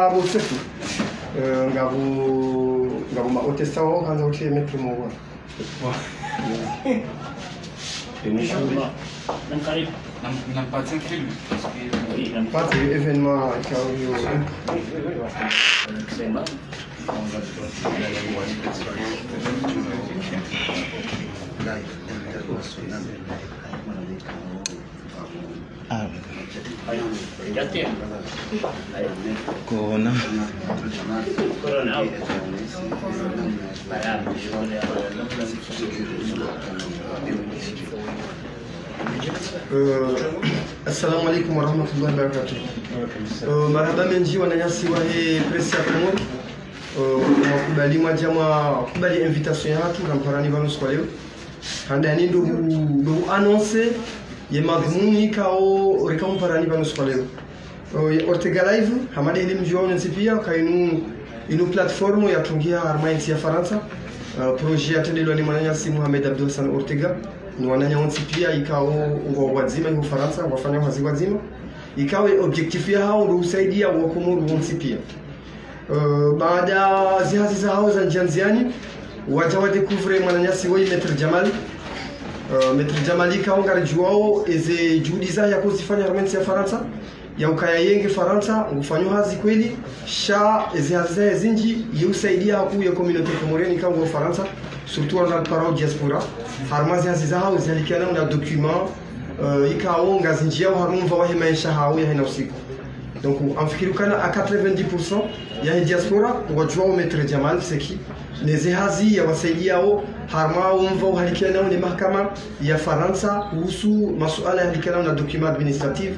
abo setu ngabu ma otesta wao kanza utie metri mwa Inshallah. Dan karibu. Nampatia film. pati événement kao hiyo Sema. Corona. Corona. Assalamu alaikum warahmatullahi wabarakatuh. Marhaba menji wananyasi wa hii presi ya Komoro. Wakubali mwajama kubali invitation yatu ramparani vanus kwa leo. Handani ndo annonce ye madhumuni kao rekamu parani vanus kwa leo. Ortega Live hamade hili mjua pia kainu inu platformu ya tungia armainti ya Faransa. Projet atendelo ni mwananyasi Mohamed Abdul Hassan Ortega. Ni wananyasi pia ikao wazima hiyo Faransa wafanya kazi wazima. Ikawe objectif ya hao ndio usaidia wa Komoro wonsi pia. Baada zihazi za hao za njanziani waja wadekuvre mwananyasi woi Maitre Jamal. Maitre Jamal ikao ngarijuao eze juhudi za ya kuzifanya armainti ya Faransa. Ya ukaya yenge Faransa ufanywa hazi kweli sha zihazi zinji yusaidia haku ya communauté comorienne kama Faransa surtout dans le parole diaspora harmazi hazi zao zihalikana na document ikao ngazinji yao harumva wa maisha hao ya hina usiku donc amfikiru kana a 90% ya diaspora wajua Maitre Jamal seki neze hazi ya wasaidia hao harma umva halikana ni mahakama ya Faransa kuhusu masuala halikana na document administratif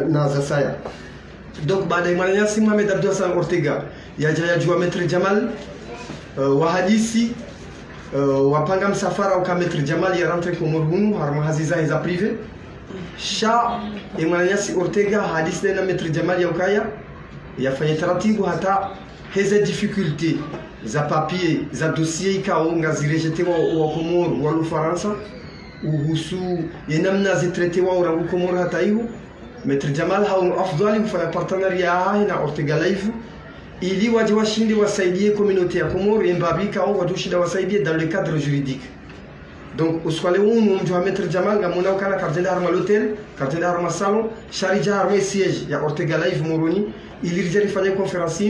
na zasaya. Donc baada ya mwananyasi Mohamed Abdul Hassan Ortega yaja jua Maitre Jamal wahadisi wapanga msafara uka Maitre Jamal ya rentre Komoro hunu harma haziza za privé sha mwananyasi Ortega hadisi na Maitre Jamal ya ukaya yafanya taratibu hata heze difficulté za papier za dossier ikao ngazirejete wa Komoro wa Faransa uhusu yenamna zitrete wa urangu Komoro hata hiyo Maitre Jamal hao afdali kufanya partenariat na Ortega Live ili waje washinde wasaidie communauté ya Komoro embabika au watushida wasaidie dans le cadre juridique. Donc uswale mtu wa Maitre Jamal ngamona ukana carte d'armes à l'hôtel, carte d'armes à salon, charija armée siège ya Ortega Live Moroni ili rijali fanya conférence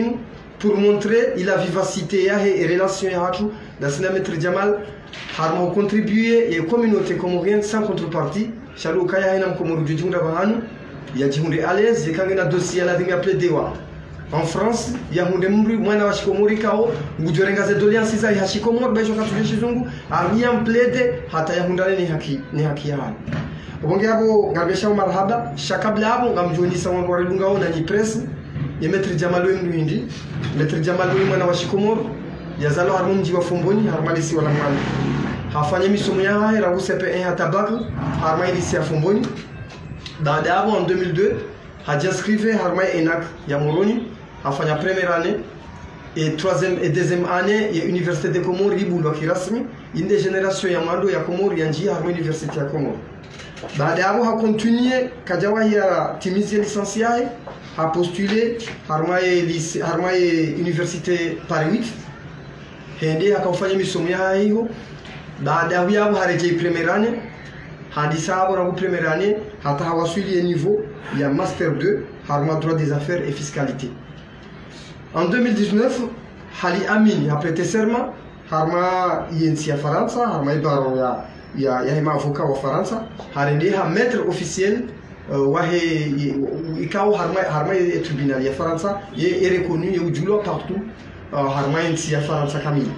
pour montrer la vivacité et relation ya watu dans Maitre Jamal harma contribuer et communauté comorienne sans contrepartie shalu kaya ina Komoro jujunda bahanu ya jihunde à l'aise yekange na dossier la dinga pledewa en France ya hunde mri mwana wa Shikomori kao ngujorenga ze doléances za ya Shikomori besho katuje shizungu ariam plede hata ya hundane ni haki yao ubonge hapo ngabesha marhaba shakabla hapo ngamjoni sawa wa lunga na ni press ya Maitre Jamal Wimwindi Maitre Jamal mwana wa Shikomori yazalo harmu mji wa Fomboni harmalisi wala mwana hafanya misomo ya haya rangu CP1 hata bac harmalisi ya Fomboni. Baada ya hapo en 2002 hajinscrive harma ENAC ya Moroni afanya première année et troisième et deuxième année ya Université de Comores ibulu kirasmi inde generation ya mando ya Comores ya njia harma Université ya Comores. Baada ya hapo ha continue kajawa ya timizi licencié ha postulé harma Université Paris 8 hende akafanya misomo ya hiyo. Baada ya hapo harejea première année hadisa hapo na première année hata hawasili niveau ya master 2 harma droit des affaires et fiscalité. En 2019 Hali Amin a prêté serment harma yensi ya Faransa harma ibaro ya hema avocat wa Faransa harende ha maître officiel wahe ikao harma tribunal ya Faransa est reconnu et ujulo partout harma yensi ya Faransa kamili.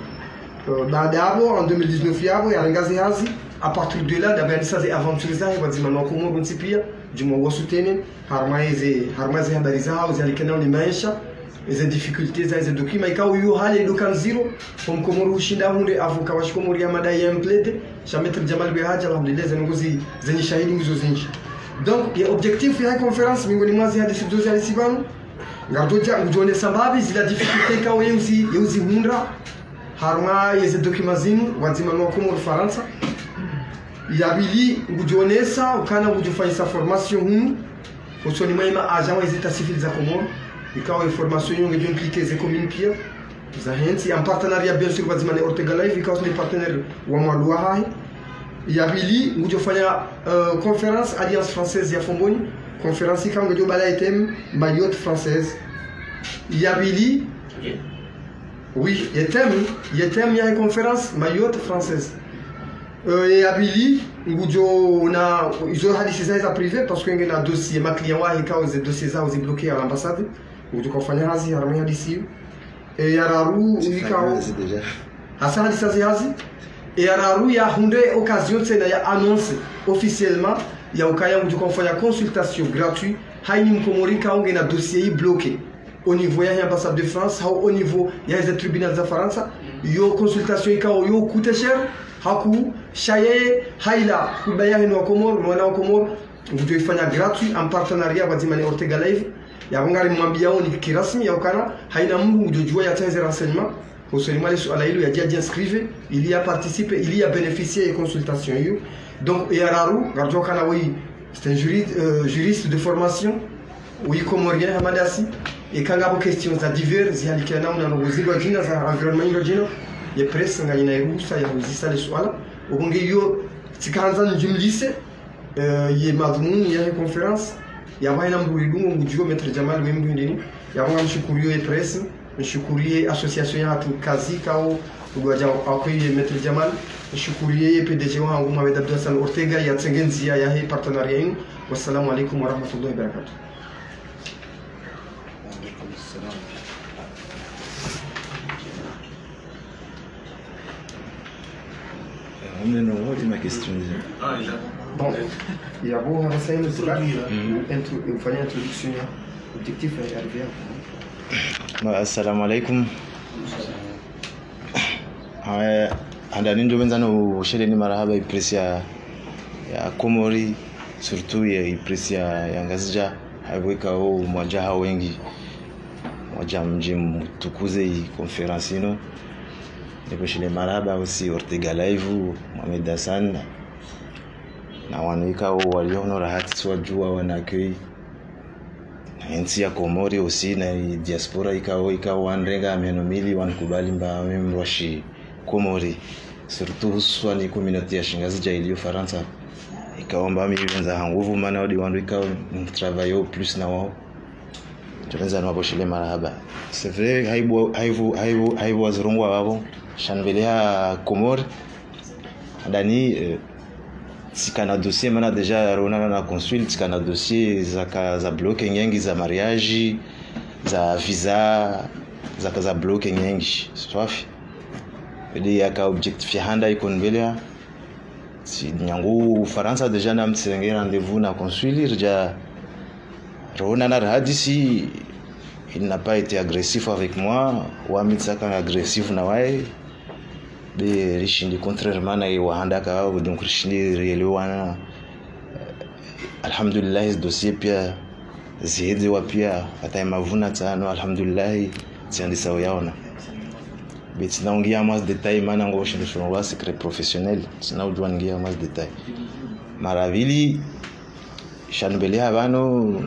Baada hapo en 2019 yabo ya ngazi hazi à partir de là d'organiser des aventures za wazima na Komoro nsipia juma wasutene harmaize habari zao zalikana ni maisha hizo difficulties za hizo dokima ikao hiyo hali local zero kwa Komoro ushinda hunde avoka wa Shikomori ya madai ya mplede cha Maitre Jamal Bihaja alhamdulillah zangozi zenye shahidi hizo zinji. Donc ya objectif ya conference miongoni mwazi hadi sidozi alisibanu ngadoja ujone sababu zila difficulty ikao yuzi hundra harma hizo dokima zinu wazima na Komoro Faransa yabili ngujonesa ukana ngujufanyisa formation hunu usoni maima agent wa état civil za Komoro ikawa information yonge jon cliquer ze commune pia za henti en partenariat bien sûr bazimane Ortega Live ikawa ni partenaire wa Mwadua hai yabili ngujofanya conférence Alliance Française ya Fomboni conférence ikawa ngejo bala item Mayotte française yabili oui yetem ya conférence Mayotte française yabili ngujo na izo hadisi za privé parce que ngena dossier ma client wa ikawa ze dossier za uzi bloqué à l'ambassade ngujo kufanya hazi harami hadisi yararu ikawa hasa hadisi za hazi yararu ya hunde occasion tena ya annonce officiellement ya ukaya ngujo kufanya consultation gratuite haini mkomori kaonge na dossier bloqué au niveau ya l'ambassade de France au niveau ya les tribunaux za Faransa yo consultation ikawa yo coûte cher haku shaye haila kubaya hino Komoro mwana wa Komoro ngujo ifanya gratuit en partenariat bazimane Ortega Live ya ngari mwambia oni kirasmi ya ukana haina mungu ngujojua ya tenze renseignement au seulement suala hilo ya dia inscrire il y a participé il y a bénéficié de consultation yo donc yararu garjo kana oui c'est un juriste de formation oui comorien hamadasi et kanga bo questions za diverses ya likana una ngozilwa jina za environnement jina ya presse ngani na ruhusa ya kuzisa le swala ubunge yo tikaanza njumlise ye madhumuni ya conference ya baina mbulidungu ngujio Maître Jamal wembu ndini ya bonga mshukuriyo ya presse mshukuriye association ya hatu kazi kao ugaja akwiye Maître Jamal mshukuriye PDG wangu Mohamed Abdul Hassan Ortega ya tsengenzia ya he partenariat yenu. Wassalamu alaikum wa rahmatullahi wa barakatuh. Ma question. Bon, il y a beau renseigner le cela, vous faites introduction, objectif est arrivé. Assalamu alaikum. Andani ndio benza no shele ni marahaba ipresi ya Komori surtout ya ipresi ya Ngazija haiweka au mwajaha wengi mwaja mji mtukuze hii conference ino. Ndipo shile maraba aussi Ortega Live Mohamed Hassan na wanuika waliona rahati swajua wanakei na nchi ya Komori aussi na diaspora ikawa wanrenga menomili wankubali mba memroshi Komori surtout swani communauté ya Ngazija iliyo Faransa ikaomba mimi benza nguvu maana wadi wanuika travailler plus na wao tunaanza na boshile maraba c'est vrai haibu wazirungwa wao shanvelea Komori ndani sikana dossier mana deja rona na consul sikana dossier za bloquer nyengi za mariage za visa za bloquer nyengi swafi ili aka objectif handa ikonvelea si nyangu Faransa deja na mtsenge rendez-vous na consul irja rona na hadisi il n'a pas été agressif avec moi ou amitsaka agressif na wae de rishindi contrairement na wahanda ka donc rishindi rielewana alhamdulillah ce dossier pia zidi wa pia hata mavuna tano alhamdulillah tiandi sawa yaona beti naongia mas détail mana ngo shindo shonwa secret professionnel sina ujua ngia mas détail maravili shanbelea bano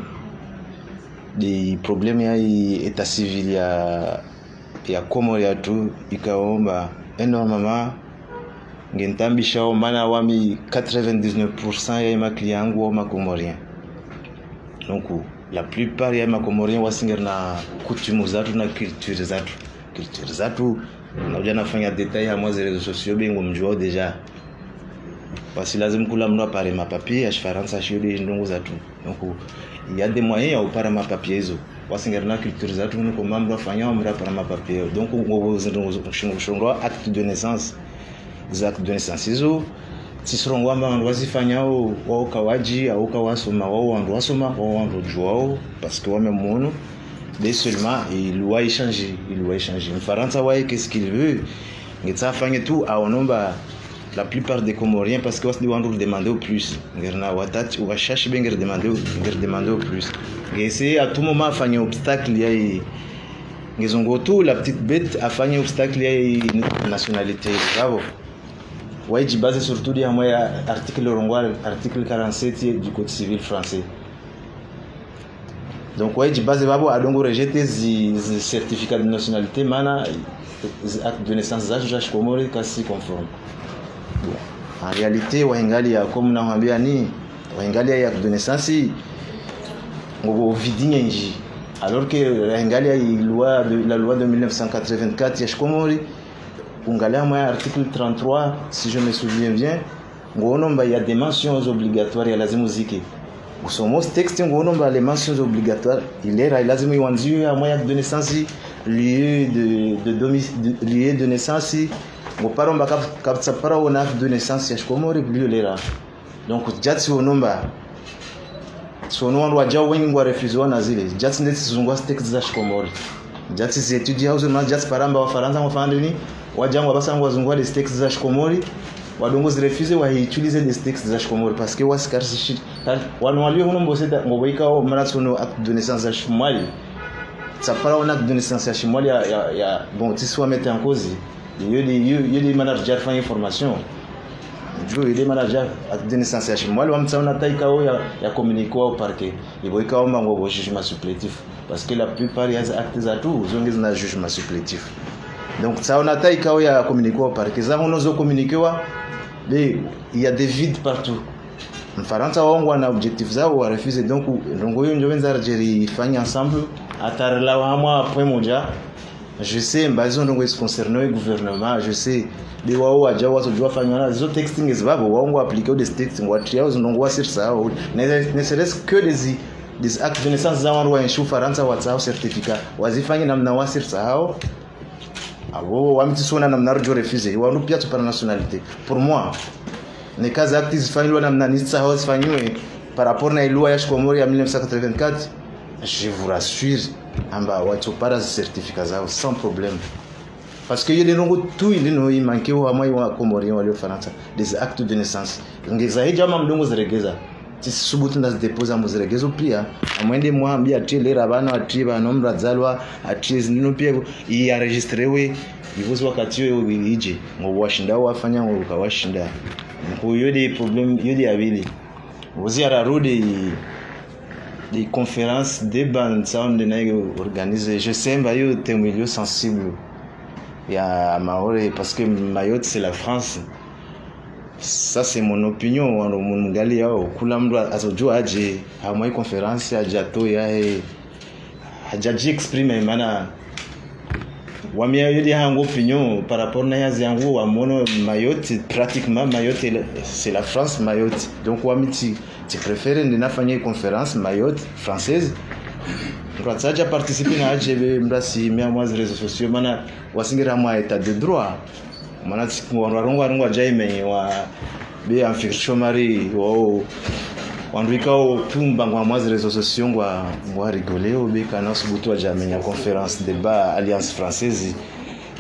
di problème ya état civil ya Komori ya tu ikaomba énormément ngentambisha mana wami 99% ya ma client ou ma comorien donc la plupart ya ma comorien wasinger na coutume zatu na culture zatu na ujana fanya detail ya mwa réseaux sociaux bengo mjua deja basi lazima kula mno pare mapapier ya Faransa shio ndongo zatu donc il y a des moyens ya upara mapapier hizo wasinger na culture zatu nuko mambo afanya mra para mapapier donc ngo shongo acte de naissance exact de naissance hizo tisrongo amba wazifanya wao kawaji au kawasoma wao wasoma wao jwao parce que wame mono dès seulement il doit échanger en Faransa ouais qu'est-ce qu'il veut ngitsa fanya tout a onomba la plupart des Comoriens parce que on doit demander au plus ngerna watati ou cherche bien demander au plus et c'est à tout moment fanya obstacle ya ngezongo tout la petite bête a fanya obstacle ya nationalité bravo ouais je base surtout dia moya article 47 du code civil français donc ouais base babo adongo rejeter zi certificat de nationalité mana acte de naissance za Comore kasi conforme. Bon, en réalité waingali ya comme naambia ni waingali ya acte de naissance ngo vidinye nji alors que waingali la loi de 1984 ya Comore ungalia moi article 33 si je me souviens bien ngonomba il y a des mentions obligatoires ya lazima zike usomo texte ngonomba les mentions obligatoires il est lazima iwanziwe ya moi acte de naissance lieu de naissance ngo paromba kapsa para on acte de naissance ya Comore lieu lera donc jatsi onomba sono wandu wajao wengi ngwa refuse wana zile jatsi ndeti zungwa texte za Comore jatsi zi étudier house na jatsi paramba wa Faransa ngofandeni wajangwa basanga wazungwa les textes za Comore wadongo zirefuse wa utiliser des textes za Comore parce que waskarsi wanwalio hono mboseta ngoboika o maratsono acte de naissance za Mali ça parle on acte de naissance ya Mali ya bon tu soit mettre en cause yeli manager fa information jo yeli manager acte de naissance ya Mali wamtsaona taika o ya communiquer au parquet iboika o mango bo jugement supplétif parce que la plupart ya actes za tout zongi na jugement supplétif donc ça on attaque quand il y a communiqué au parquet ça on nous communiqué il y a des vides partout mfaranta wangu wana objectif zao wa refuse donc hiyo ndio wenza rejeri fanya ensemble atarela wa point moja je sais mbazo ndongo is concerné le gouvernement je sais de wao waja watu jua fanya na zo texting is babo wangu appliquer des texting wa trios ndongo wa sirsa ne serait que des actes de naissance za wangu wa enshu faranta wa certificat wazifanye namna wa sirsa hao abo wamtisona namna rojo refuse wandu pia tu par nationalité pour moi les cas actes fanywa namna nitsa house fanywe par rapport na loi ya Comore ya 1984 je vous rassure amba watu para certificat zao sans problème parce que yele nongo tout il no manque wa moi wa Comorien wale Faransa des actes de naissance ngeza hijama mdongo ziregeza tisubutu ndazi deposa muziregezo pia amwende mwambia atilera bana atiba nomra dzalwa atiz nino pia iarregistrewe ivuzi wakati yo ije ngo washinda wafanya ngo kawashinda ngo yodi problem yodi abili uzi ararudi des conférences débat sound na organiser je sais mba yo te milieu sensible ya Maore parce que Mayotte c'est la France. Ça c'est mon opinion wana mungali yao kula mtu azojua aje hamai conference ajato ya hajaji exprime maana wamia yodi hango opinion par rapport na yazi yango wa mono Mayotte pratiquement Mayotte c'est la France Mayotte donc wamiti tu préfères ndinafanya conférence Mayotte française kwa saja participer na aje mbasi mia mwa réseaux sociaux maana wasingira mwa état de droit mana rongo jaime wa be amfikisho mari wao wandika o tumba ngwa mwa réseaux sociaux ngwa rigoleo be kana subutu ajamenya conférence débat alliance française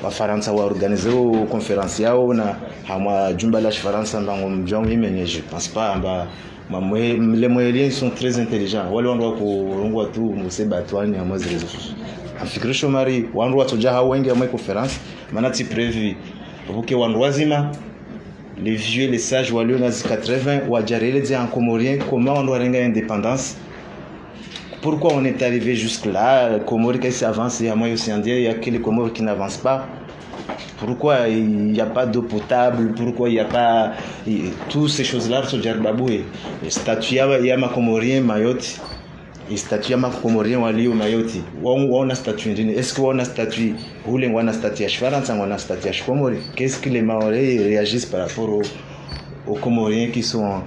wa Faransa wa organiser o conférence yao na hamwa jumba la Faransa mbango mjongo imenye je pense pas amba les moyens sont très intelligents wale wandu ko rongo tu museba twani hamwa réseaux sociaux amfikisho mari wandu watoja hao wengi hamwa conférence mana ti prévu pour que wandu wazima les vieux les sages wa les 80 wa jarele dit en comorien comment on doit renga indépendance pourquoi on est arrivé jusque là Comores qui s'avance et à moi aussi en dire il y a que les Comores qui n'avancent pas pourquoi il n'y a pas d'eau potable pourquoi il n'y a pas toutes ces choses là sur Djarbaboué statut il y a ma comorien Mayotte et statut ya makomorien wali Mayotte on a statut est-ce que on a statut ou les on a statut à Faransa on a statut à Comore qu'est-ce que les Maoris réagissent par rapport aux Comoriens qui sont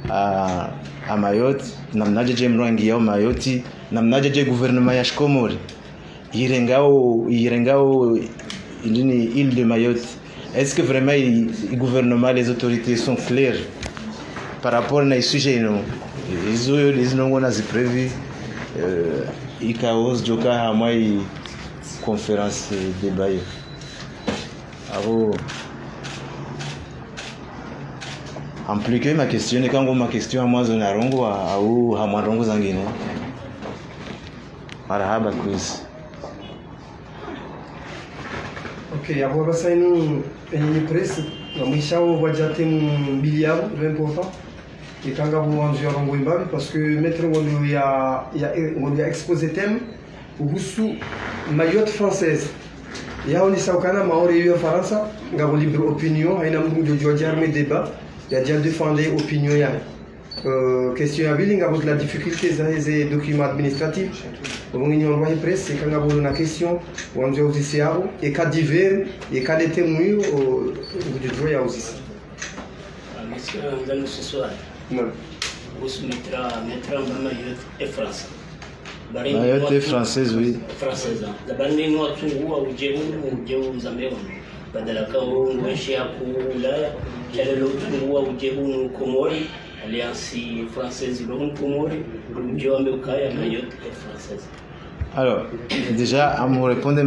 à Mayotte namna jeje mrangi ya Mayotte namna jeje gouvernement ya Comore irengao île de Mayotte est-ce que vraiment le gouvernement les autorités sont claires par rapport à ce sujet non les nongo na prévu ikaos joka hamai conférence débat aro ampliquer ma question et quand ma question à moi zona rongo au hamarongo zangine marhaba quiz. Ok, abo basaini ni presse na mwisho wajate mbili yao 20%. et quand vous en rongo imbabi parce que maître ngondo ya exposé thème uhusu Mayotte française ya oni saukana maori yo faransa ngabo libre opinion haina mdu jo jarme débat ya déjà défendre opinion ya question ya bilinga avec la difficulté des documents administratifs on y envoie presse c'est quand ngabo na question on jo aussi et cas divers et cas de témoins au du ya aussi monsieur dans ce soir non vous mettra Mayotte et France Mayotte est française, oui. Française. La bande nous a tout ou au Zambéon. Badala kao ngweshi ya kula kale l'autre ou au Comori alliance française le Comori le américain Mayotte est française. Alors, déjà, à me répondre,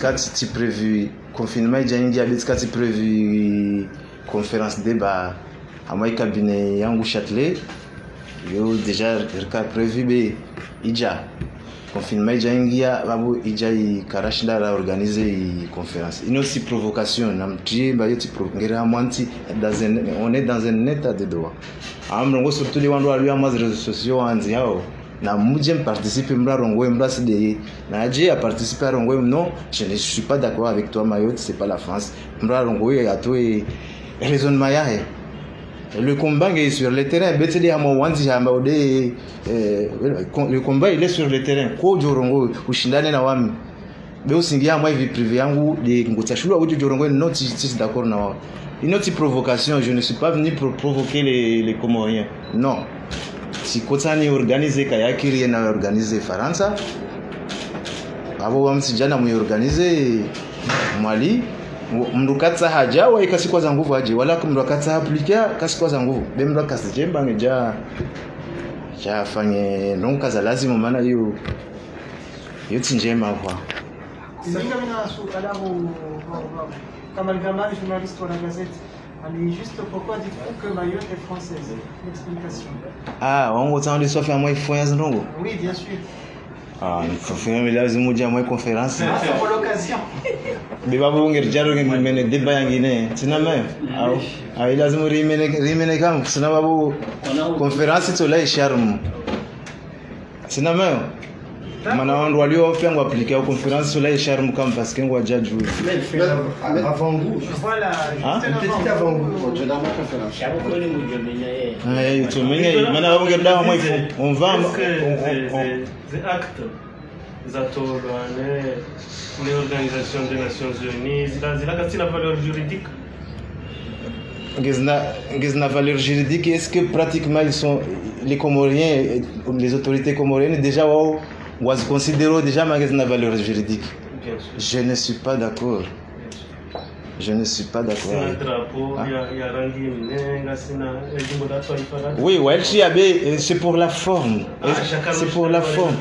quand tu prévu confinement, il y a prévu conférence débat à moi cabinet Yangou Châtelet. Yo déjà prévu be ija confinement ija ingia babu ija ikarashida la organiser conférence ino si provocation namtie ba yoti ngera mwanti on est dans un état de droit amrongo surtout les wandu alio ama réseaux sociaux anzi hao na muje participer mbra rongo mbra cde na je a participer à rongo non je ne suis pas d'accord avec toi Mayotte c'est pas la France mbra rongo ya to raisonnement ya le combat est sur le terrain. Le combat il est sur le terrain. Ko jorongo ushindane na wami. Be usingia moi vie privée yangu de ngutashulwa ujo jorongo not si d'accord na wa. Une autre provocation, je ne suis pas venu pour provoquer les Comoriens. Non. Si kotani organiser kayakiri na organiser Faransa. Abo wamsijana mu organiser Mali. Mrukatsa haja wa ikasikwa za nguvu aje wala kumrukatsa aplikia kasikwa za nguvu be mrukatsa jemba ngeja ja fanye nonka za lazima maana hiyo yote njema kwa Singa mina sualamu kama le journaliste de la Gazette ali juste pourquoi dites-vous que Mayotte est française l'explication ah wango tande so fait moi influence ndongo oui bien sûr. Ah, il faut lazima uje moi conférence. C'est pour l'occasion. Beba bunge jaro ngene débat yangine. Sina mayo. Ah, lazima rimene kama sina babu conférence to la charme. Sina mayo. Mana wandu walio pengo appliquer au conférence sur la charme comme parce que ngwa jaju. Avant vous. Voilà, juste avant vous. Je dans ma conférence. Chabo ko ni mujomenya eh to menye mana bunge dawa moi on va the acte l'Organisation des Nations Unies, il a la valeur juridique. La valeur juridique, est-ce que pratiquement ils sont les Comoriens, les autorités comoriennes déjà ont considéré déjà la valeur juridique? Je ne suis pas d'accord. Je ne suis pas d'accord. Oui, c'est pour la forme. C'est pour la forme.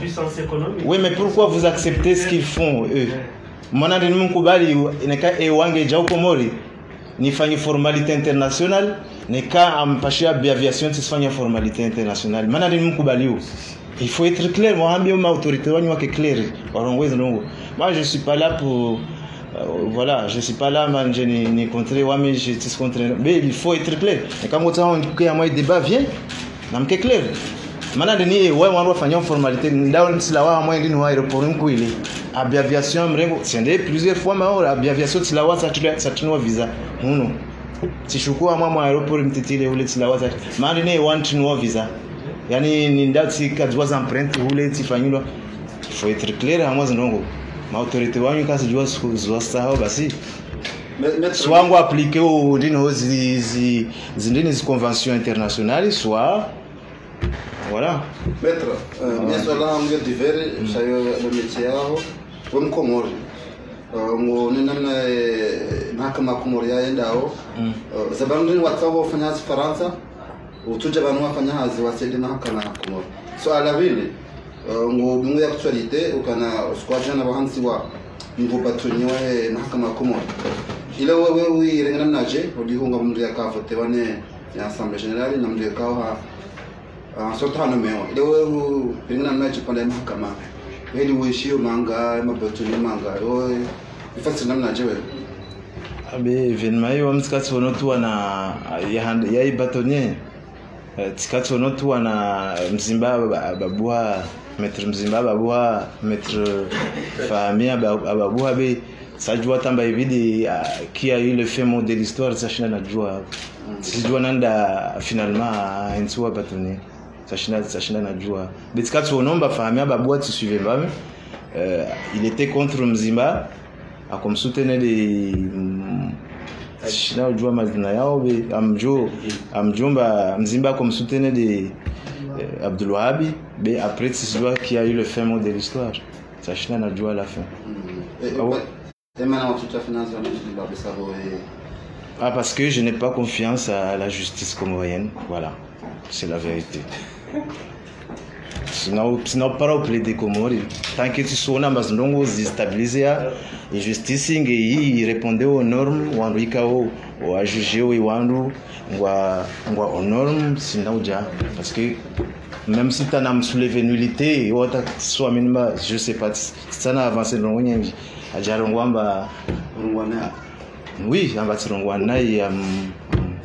Oui, mais pourquoi vous acceptez ce qu'ils font, eux? Ni fanya formalité internationale, ni ka ampashia aviation tisfanya formalité internationale. Mana ni mkubaliu. Il faut être clair, moi ambi ma autorité wani wake clair. Warongwezi ndongo. Moi je suis pas là pour voilà, je suis pas là man je ni contrer wami je tis contrer. Mais il faut être clair. Et quand on t'a un moi débat vient, namke clair. Mana ni ouais wanwa fanya formalité ndao ntilawa moi ndini wa aéroport nkuile. Aviation mrengo siende plusieurs fois ma aviation tilawa satunwa visa. Muno. Tishukua mama aéroport mtitile ule tilawa za. Mani ne want no visa. Yani ni ndati kajwa empreinte ule tifanyulwa. Il faut être clair à moi ndongo. Ma autorité wanyu kasi jua zwa sawa basi. Soit on applique au dino zindini zi conventions internationales soit voilà. Maître, bien sûr là on vient divers, ça y est le métier comme Comori. Ngo nina mahakama Komoria yendao. Zabandi watao wafanya Faransa, utuja banu wafanya hazi wasaidi mahakama Komori. So à la ville, ngo bungu actualité ukana squadron na bahansi wa ngo batunyoe mahakama Komori. Ile wewe uirengana naje udihunga mundu yakavote wane ya Assemblée générale na mundu yakawa sotano meo. Ile wewe irengana naje pande mahakama. Heli uishio manga mabatuni manga oi ifasi namna jewe abe evenement yo mtsikati wono tu na ya ibatonnier tikati onotu wana mzimba babua maître mzimba babua maître famia babua be sajua tamba ibidi qui a eu le fait mot de l'histoire sachina najua sijua nanda finalement intua batoni sachina najua betikati onomba famia babua tu suivait mbame il était contre mzimba a comme soutenir des sachina ujua mazina yao be amjomba mzimba comme soutenir des Abdul Wahabi be après c'est celui qui a eu le fin mot de l'histoire sachina najua à la fin parce que je n'ai pas confiance à la justice comorienne, voilà, c'est la vérité. Sinon para o plaider Comori, tant que tu sois na mazongo zistabiliser a justice ngi répondre aux normes ou andika ou a juger ou wandu ngwa aux normes sinon ja parce que même si tu as une soulevé nullité ou ta soit minima je sais pas ça n'a avancé dans nyengi ajarongwamba rungwana oui amba tirongwana ya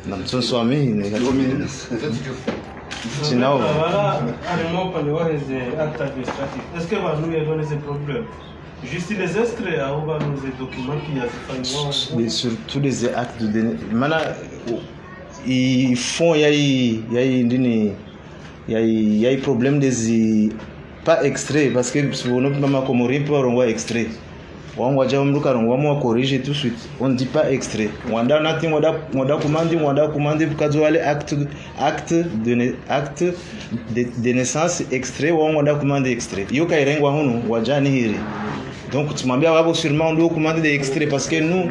na mtsonso ami ni sinon voilà allemand par le acte administratif est-ce que va nous donner ces problèmes juste les extraits à on va nous les documents qui a fait surtout les actes de mana ils font il y a problème des pas extrait parce que pour nous maman Comori pour on voit extrait on va déjà on corriger tout de suite on dit pas extrait on a nothing on a commandé pour casual acte de naissance extrait on a commandé extrait yo kairengwa hunu wajani hiri donc tumambia wabo sûrement ndio commandé des extraits parce que nous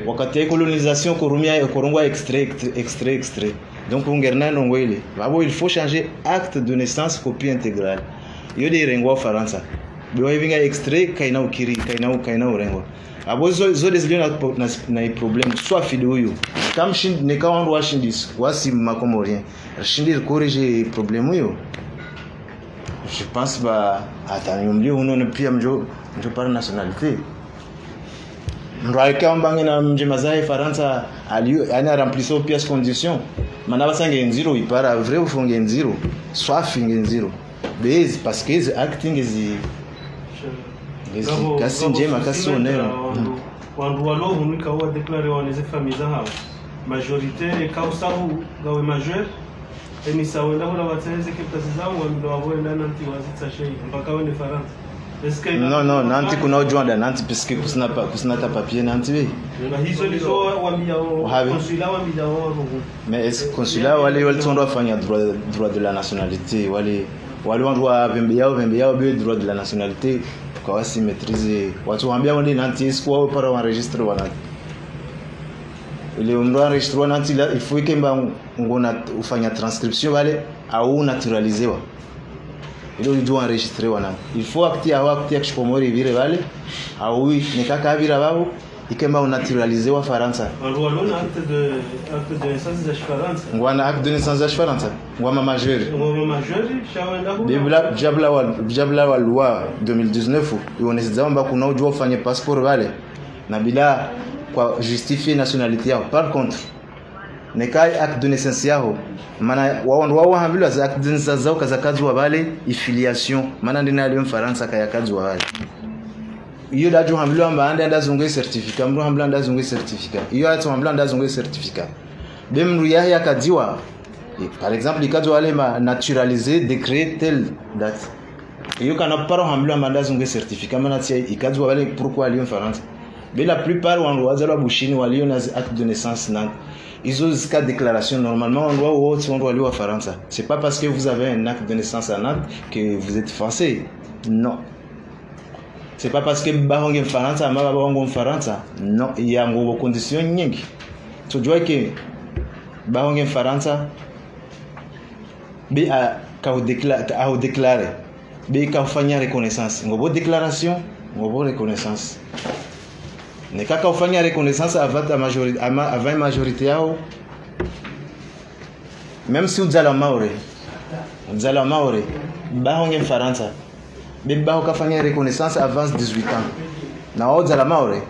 wakati ya colonisation korumia korongwa extrait donc ungerna nongwele wabo il faut changer acte de naissance copie intégrale yo de rengwa faransa biwa hivinga extrait kaina ukiri kaina urengo abo zo desilio na problem soit fido yo kam shin ne ka on washindis wasi makomorien shindir corriger problème yo je pense ba atanyumli uno pia mjo par nationalité mraika mbange na mjemazae faransa aliyo ana remplissant pièce condition manaba sange nziro ipara vrai ou fonge nziro soit finge nziro base parce que the acting is kasi njema kasi onero wandu walo hunika wa déclarer waneze famille za hao majorité kausahu gawe majeur eni sawenda hola watsenze kipasi zao wando wabwenda nanti wazitsa shei mpaka wende faransa non nanti kuna ujwanda nanti parce que kusina ta papier nanti we hizo wambia consulat wambia mais est consulat wale walitondo fanya droit de la nationalité wale wandoa vembe yao be droit de la nationalité kwa wasi maîtriser watu wambia wende nanti kwa para enregistrer wana ile ndo enregistrer nanti il faut que ngona ufanya transcription wale au naturalisewa ilo ndio enregistrer wana il faut acte Comori vire wale au nikaka vira babo ikemba unaturalisewa faransa walona acte de naissance za faransa ngwana acte de naissance za faransa ngwa majeur shawenda jabla wa loi 2019 ionesiza mba kuna ujua ufanye passeport wale na bila kwa justifier nationalité yao par contre nekai acte de naissance yao mana wao hambilo za acte de naissance zao kazakazi wa wale affiliation mana ndina aliyo faransa kaya kazi wa wale iyo daju hambilo amba anda ndazungue certificat mru hambilo ndazungue certificat iyo atu hambilo ndazungue certificat bemru yahya kadiwa par exemple ikazo wale ma naturaliser décret tel date iyo kana paro hambilo amba ndazungue certificat mana tia ikazo wale pourquoi aliyo faransa mais la plupart on doit bushini walio na acte de naissance na ils ont jusqu'à déclaration normalement on doit aller au Faransa. C'est pas parce que vous avez un acte de naissance à Nantes que vous êtes français. Non. C'est pas parce que bahonge Faransa ama bahonge Faransa. Non, il y a une condition nyingi. Tu dois que bahonge Faransa bi a déclarer bi ka fanya reconnaissance. Ngobo déclaration, ngobo reconnaissance. Ne kaka ufanya reconnaissance avant la majorité avant majorité yao même si uzala maore bahonge Faransa beba ukafanya reconnaissance avant 18 ans na uzala maore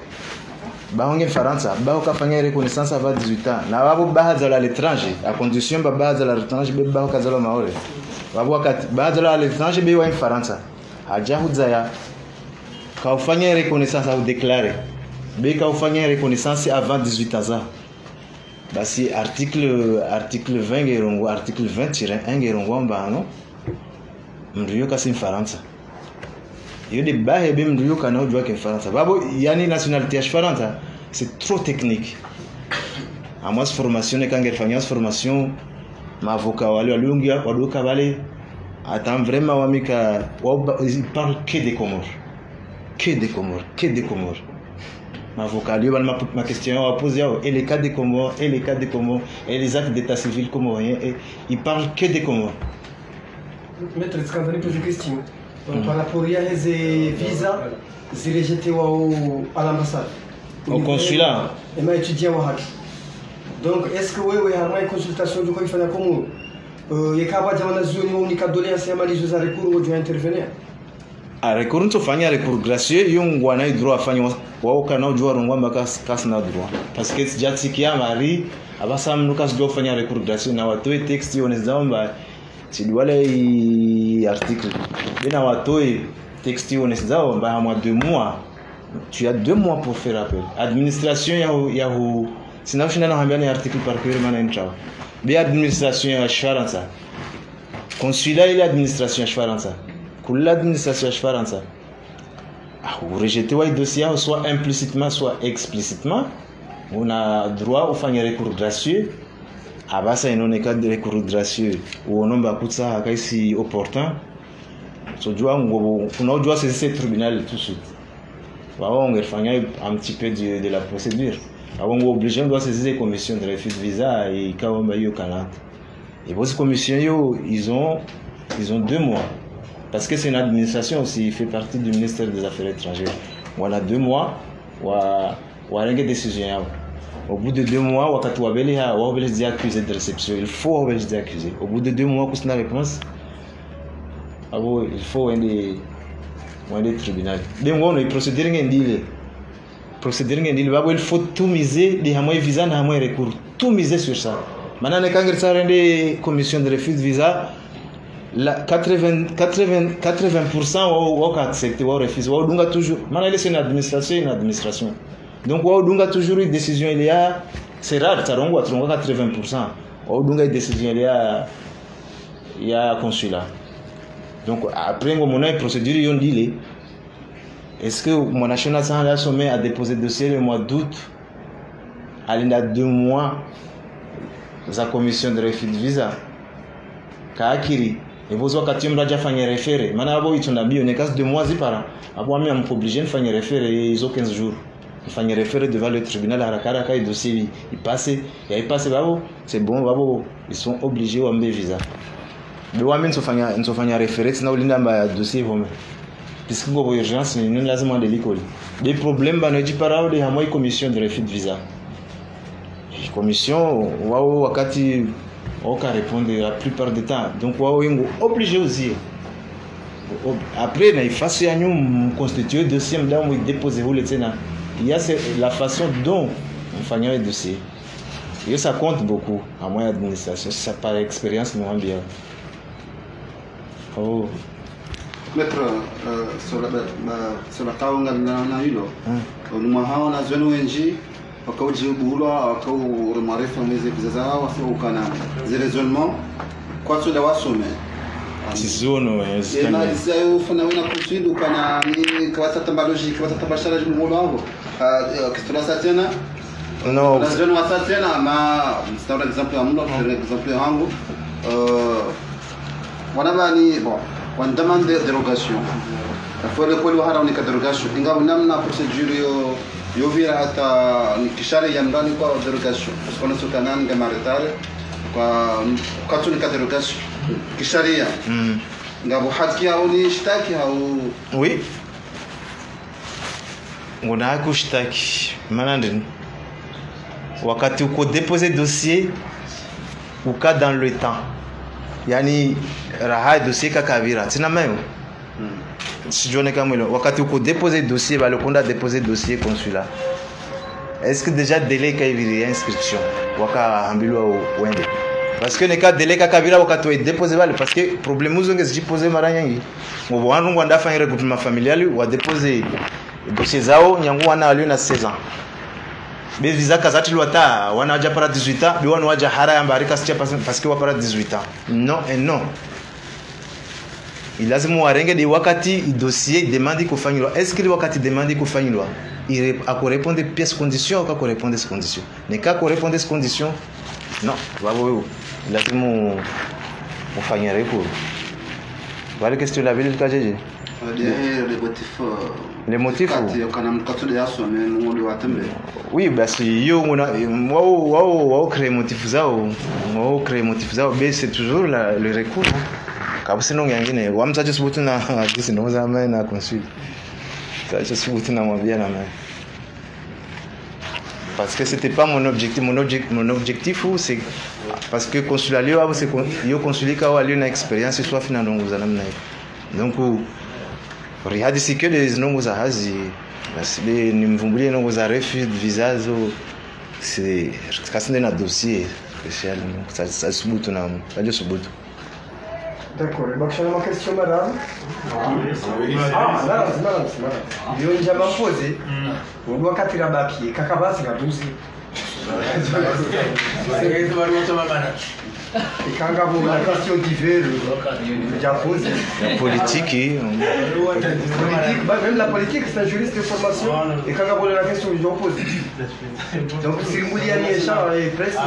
bahonge Faransa bao kafanya reconnaissance avant 18 ans na wabo bahaza la l'étranger à condition ba bahaza la l'étranger be bao kazalo maore wabo wakati bahaza la l'étranger be wa Faransa haja huzaya kaufanya reconnaissance au déclarer be kaufanya reconnaissance avant 18 ans basi article 20 gerongo article 20-1 gerongo mbano mriyo kasi Faransa yo de bahe be mriyo kana ujwa ke Faransa babo yani nationalité ya Faransa c'est trop technique à moi formation ne kanger fanya formation ma avocat wale walungia wadoka wale attend vraiment wamika ils parlent que des Comores ma avocat lui ma question à poser et les cas des Comores et les actes d'état civil comorien et ils parlent que des Comores. Maître Skandani pose question par rapport à ces visas zilejete à l'ambassade au consulat et m'a étudié au Haki. Donc est-ce que oui harma consultation du quoi fanya comme yakaba jamana zoni wa unika doléance ya malizo za recours au intervenir a recours nto fanya recours gracieux yongwa na droit afanya wao kana ujua rongwa kasi na droit parce que jatikia mari abasa mnuka sio fanya recours gracieux na watoe texte onesamba sidwale article bina watoe texte onesamba ba mois 2 mois tu as 2 mois pour faire appel administration ya sina shina na hambia article par cœur mana intra bi administration ya Faransa consulat et administration ya Faransa pour l'administration ya Faransa ou rejeter le dossier soit implicitement soit explicitement on a droit au faire recours gracieux abasa inone cas de recours gracieux ou on va kutsa kaisi opportun so jua ngobo kuna jua c'est tribunal tout de suite on va faire un petit peu de la procédure on obligé on doit saisir les commissions de refus de visa et kawamba yo kanat et vos commissions yo ils ont 2 mois parce que c'est une administration aussi, il fait partie du ministère des Affaires étrangères. On a 2 mois, on a une décision. Au bout de 2 mois, on va être accusé de réception. Il faut être accusé. Au bout de 2 mois, pour une réponse, il faut un des tribunaux. Donc, on a une procédure il faut tout miser, les visa, les recours, tout miser sur ça. Maintenant, quand on a une commission de refus de visa, 80% ou accepter ou refuser ou donc toujours maintenant c'est une administration donc ou donc toujours une décision il y a c'est rare ça rongo 80% ou donc une décision il y a consulat donc après on a une procédure on dit est-ce que mon national a sommet à déposer dossier le mois d'août il y a 2 mois la commission de refus de visa kaakiri et vous wakati mraja fanya référé maana hapo itonambio ne casse 2 mois zipara hapo ami amobligé fanya référé ils ont 15 jours fanya référé devant le tribunal haraka et dossier il passe babo c'est bon babo ils sont obligés wambe visa mais wami nsofanya référé sina ulinda mba dossier home puisque ngo urgence ni lazima de l'école des problèmes banoji parao de hamoi commission de refus de visa commission wao wakati aucun répondre la plupart du temps donc wao obligé aussi après na ifasi ya nyum constituer dossier mdamu déposer vous le tena il y a la façon dont on fait un dossier et ça compte beaucoup à moins administration ça par expérience nous bien Maître sur la kaunga na hilo ni hao na zenu wengi wakaujibulo wakau maarifa mwezi vizao wasio kana zilezonmo kwa tula wasome tizono ina isayo fana wina kusidu kana ni kwasa tambaloji kwasa tabashara jumulo wangu kistura tena no la zone wasa tena ma mstari exemple amulo exemple wangu wanabani bon on demande dérogation faut le poli wahara ni dérogation ingawa namna procédure yo vira hata nikishari ya ndani kwa dérogation parce qu'on est kanani kama retard kwa tu ni dérogation kisharia ngabo haki au ni shtaki au oui ngona kushtaki maana ndini wakati uko déposer dossier uka dans le temps yani raha dossier kakavira tina mayo sijone kama hilo wakati uko déposer dossier bali konda déposer dossier consulat est-ce que déjà délai kaiviri inscription waka hambilwa wende parce que ne ka délai ka kabila waka to déposer bale parce que problème uzonge ziposer mara nyangi ngobo wandu ngwanda fa regroupement familial wa déposer dossier zao nyangu wana alio na 16 ans be visa kazati lwata wana waja para 18 ans bi wana waja hara ya mbarika sitia parce que wa para 18 ans non et non il lazima warenge de wakati dossier demande kufanywa est-ce que wakati demande kufanywa il a correspondre pièce condition ou correspondre ces conditions ne ka correspondre ces conditions non babo lazima ufanye recours wale question la ville kajeje les motifs oui parce que yo wao créer motifs zao mais c'est toujours le recours kabusino ngine wamtsaje subutu na kisi ndo zama na consul ça subutu na mwambia na parce que c'était pas mon objectif c'est parce que consulat leo c'est yo consulika wa leo na expérience soit fina ndo nguzana mna donc rihadi sikio des nongo za hazi basi ni mvumbulie nongo za refus de visa zo c'est kasinde na dossier spécial ça subutu na radio subutu. D'accord, donc j'ai une question madame. Madame. Yo njama pose. On doit katira papier, kakabasi ka 12. Et quand on a la question diverse, déjà posé. La politique, même la politique, c'est un juriste de formation. Et quand on a la question, je pose. Donc, si vous voulez aller et presque,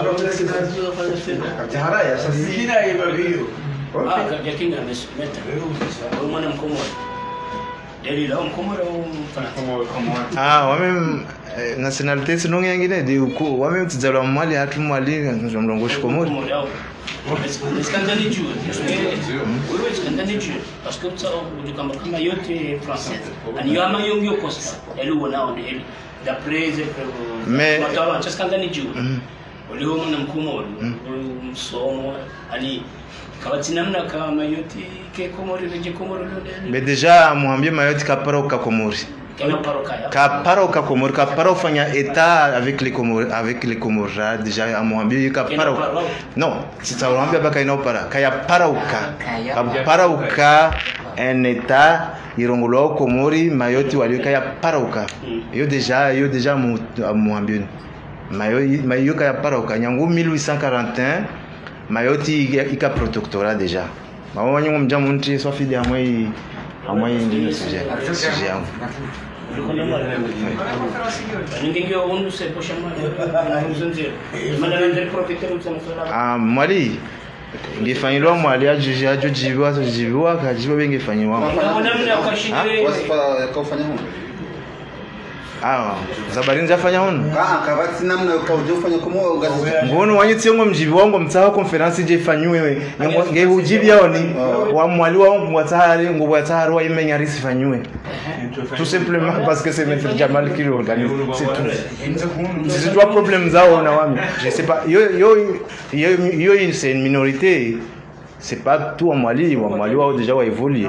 lakini amesometa huyo mwana mkomoro dalili au mkomoro au mfana wame nationalité sinon yangine de uko wame tizalwa mali hatu mali mlongo shikomori skandali juu wewe skandali juu parce que ça on kama yote français ani yama yongyo costa elu wanao ni d'après mais matawa skandali juu leo mwana mkomoro msomo ani kawatinamna kama yote ke komori reje komori lodeni mais déjà mwambie mayoti kaparoka komori kaparoka komori kaparo fanya état avec les Comores déjà amwambie kaparoka non c'est ça mwambie baka ina opara kaya parauka un état irongolo komori mayoti walio kaya parauka yo déjà mwambie mayo kaya parauka nyangu 1841 mayoti ika protectorat déjà mawo wanyu mjamu nti so fidi amwe ndi sujet yangu mwali ngefanyilwa mwali ajojibiwa sojibiwa kajibiwa bengefanyilwa zabari njafanya hono kabati namna ukawujofanya komo ngazi ngono wanyitse ngo mjibi wangu mtsaho conference je fanywe nge ujibi yoni wa mwali wangu watahari ngo watahari wa imenya risi fanywe tout simplement parce que c'est maître Jamal qui l'organise c'est trois problèmes zao na wami je sais pas yo c'est une minorité c'est pas tout wa mwali wa déjà wa évoluer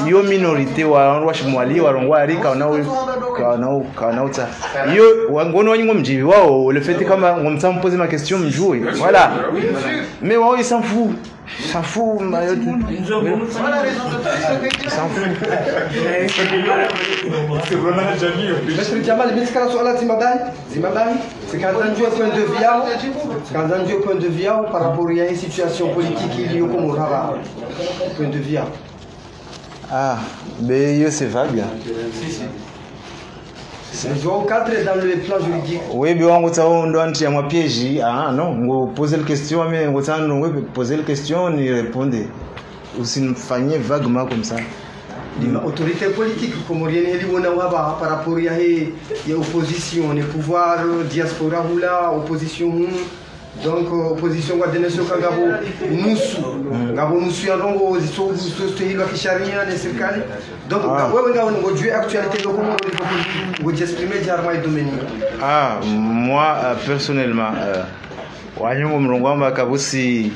yo minorité wa mwali wa rongwa arika na uta yo wangono wango mjibi wao le fait kama ngomtsa me poser ma question mjue voilà mais wao il s'en fout mayote il s'en fout Maître Jamal bisikala swala zimadai c'est quand on dit point de vue par rapport à une situation politique il y a comme point de vue mais yo c'est vague je dois encadrer dans le plan juridique. Oui, mais on va te dire piège. Non, on va poser la question, mais on va poser la question, on y répondre. Ou si nous faisons vaguement comme ça. L'autorité politique, comme on dit, par rapport à l'opposition, le pouvoir, diaspora, opposition. Donc, opposition wa denesho kangabo nusu ya rongo zisosto hilo kisharia na serikali. Donc, wewe ngao ngojue actualité loko ngo exprimer jarma domaine. Moi personnellement wanyo mrongo wamba kabusi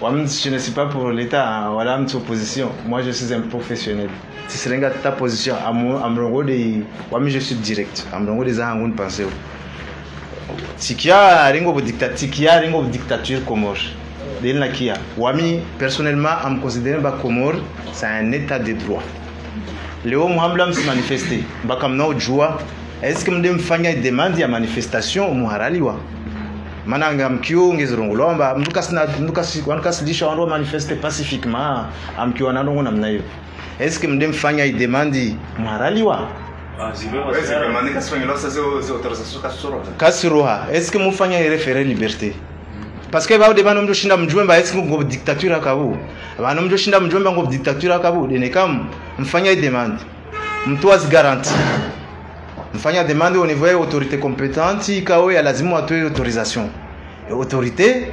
je ne suis pas pour l'état, voilà une opposition. Moi je suis un professionnel. tisirenga ta position amrongo de wami je suis direct amrongo de za hangu penser tikia ringo bo dictature Comore del nakia wami personnellement am considérer ba Comore c'est un état de droit leo muhamla se manifester bakam na ujua est-ce que mde mfanya demande ya manifestation muharaliwa mana ngamkio ngezirongolomba mdukasilisha wandu manifester pacifiquement amkio nanongo namna hiyo est-ce que mde mfanya demande muharaliwa kasiroha est-ce que mufanya référé liberté parce que ba de banomjo shinda mjwemba est-ce que ngo dictature akabu banomjo shinda mjwemba ngo dictature akabu dene kam mfanya demande mtoaz garantie mfanya demande au niveau ya autorité compétente ikawe ya lazima atoe autorisation autorité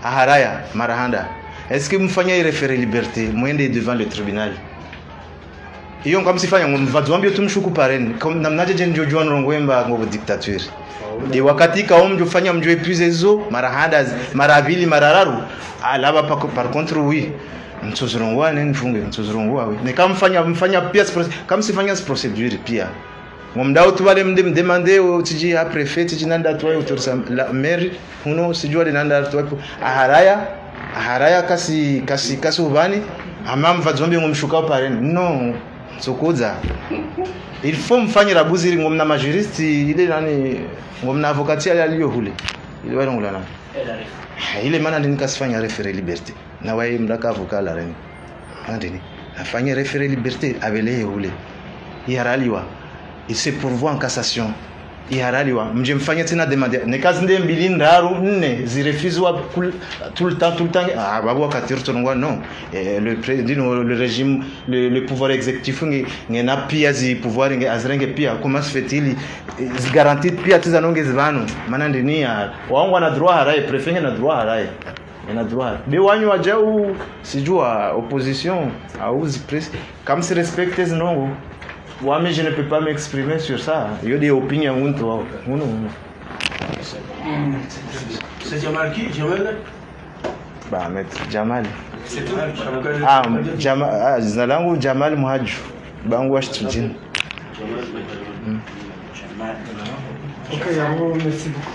aharaya marahanda est-ce que mfanya référé liberté mwende devant le tribunal iyo ngam sifanya ngomvadzwambio tumshuku pareni namnaje je njojwa nrongwemba ngo dictature de wakati ka omjo fanya mjo épuiser zo marahanda maravili marararu alaba par contre oui mtsozorongwa nene mfunge mtsozorongwa we ne mfanya pia kama sifanya procédure pia ngomdao tu wale mde demander tiji a préfet tiji nanda toi autorisa la maire uno sijua de nanda toi aharaya kasi ubani amam vadzombe ngomshuka pareni non sokoza il faut mfanye rabuziri ngomna majuriste ile nani ngomna avocati aliyo hule ile wale ngulana ile maana nikasifanya référé liberté na wae mdaka avocat la reine andini afanye référé liberté abele hule yaraliwa il se pourvoit en cassation iharaliwa mje mfanye tena demande ne kazi nde mbili ndaru nne zirefizwa tout le temps babu wakati tonongwa non le régime le pouvoir exécutif ngena pia zi pouvoir nge azrenge pia comment se fait-il garantie pia tizanonge zivano maana ndini ya waongwa na droit haraye préfet na droit haraye na droit be wanyu wajau sijua opposition au presse comme se respecte zinongo. Moi, mais je ne peux pas m'exprimer sur ça. Il y a des opinions. C'est Jamal qui? Jamal? Bah, maître Jamal. C'est tout? Jamal. Zinalangu Jamal Muhaju. Bangu wa Stujin. Ok, merci beaucoup.